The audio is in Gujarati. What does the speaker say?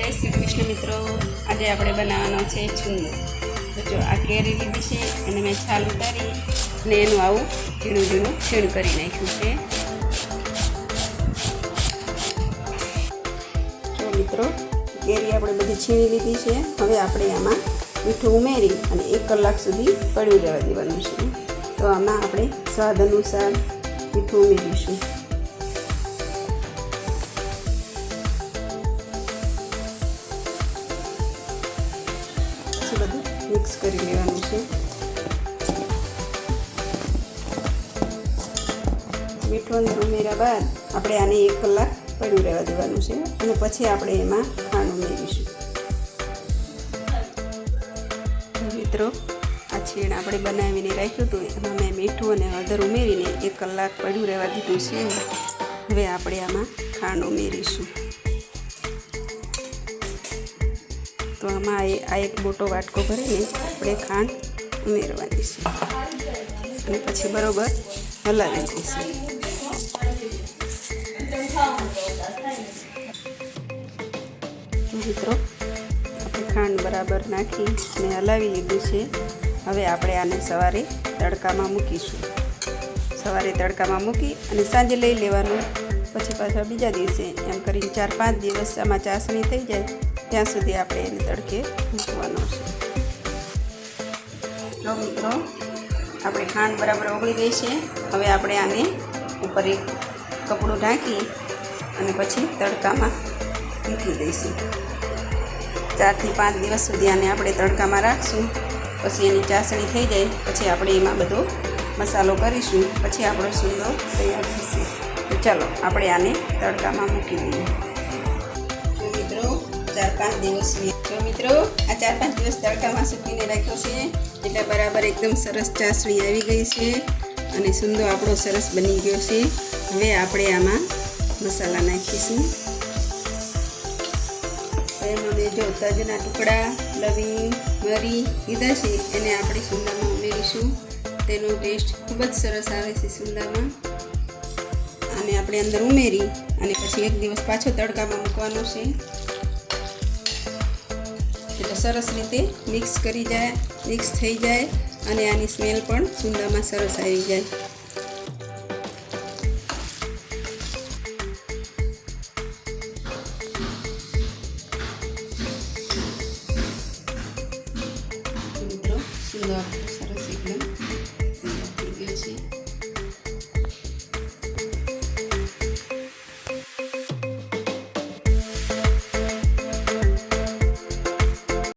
જય શ્રી કૃષ્ણ મિત્રો, આજે આપણે બનાવવાનો છે છુંદો। તો જો આ કેરી લીધી છે અને મેં છાલ ઉતારી અને એનું આવું ઝીણું ઝીણું છીણ કરી નાખ્યું છે। જો મિત્રો, કેરી આપણે બધી છીણી લીધી છે। હવે આપણે આમાં મીઠું ઉમેરી અને 1 કલાક સુધી પડ્યું રહેવા દેવાનું છે। તો આમાં આપણે સ્વાદ અનુસાર મીઠું ઉમેરીશું। બધું મિક્સ કરી લેવાનું છે। મીઠું અંદર ઉમેર્યા બાદ આપણે આને 1 કલાક પડ્યું રહેવા દેવાનું છે અને પછી આપણે એમાં ખાંડ ઉમેરીશું। મિત્રો, આ છીણ આપણે બનાવીને રાખ્યું હતું એમાં મેં મીઠું અને હળદર ઉમેરીને 1 કલાક પડ્યું રહેવા દીધું છે। હવે આપણે આમાં ખાંડ ઉમેરીશું। તો આમાં આ એક મોટો વાટકો ભરીને આપણે ખાંડ ઉમેરવાની છે અને પછી બરોબર હલાવી દઈશું। મિત્રો, આપણે ખાંડ બરાબર નાખી અને હલાવી લીધું છે। હવે આપણે આને સવારે તડકામાં મૂકીશું। સવારે તડકામાં મૂકી અને સાંજે લઈ લેવાનું। પછી પાછા બીજા દિવસે એમ કરીને 4-5 દિવસ આમાં ચાસણી થઈ જાય ત્યાં સુધી આપણે એને તડકે મૂકવાનો છે। તો મિત્રો, આપણે ખાંડ બરાબર ઓગળી ગઈ છે। હવે આપણે આને ઉપર એક કપડું ઢાંકી અને પછી તડકામાં મૂકી દઈશું। 4 થી 5 દિવસ સુધી આને આપણે તડકામાં રાખશું। પછી એની ચાસણી થઈ જાય પછી આપણે એમાં બધો મસાલો કરીશું। પછી આપણો છુંદો તૈયાર થશે। તો ચાલો આપણે આને તડકામાં મૂકી દઈએ। મિત્રો, આ 4-5 દિવસ તડકામાં સૂકવીને રાખ્યો છે એટલે બરાબર એકદમ સરસ ચાસણી આવી ગઈ છે અને છુંદો આપણો સરસ બની ગયો છે। હવે આપણે આમાં મસાલા નાખીશું। એમાં મેં જો તજના ટુકડા, લવિંગ, મરી લીધા છે એને આપણે છુંદામાં ઉમેરીશું। તેનો ટેસ્ટ ખૂબ જ સરસ આવે છે છુંદામાં। આને આપણે અંદર ઉમેરી અને પછી 1 દિવસ પાછો તડકામાં મૂકવાનો છે એટલે સરસ રીતે મિક્સ થઈ જાય અને આની સ્મેલ પણ છુંદામાં સરસ આવી જાય। મિત્રો, છુંદો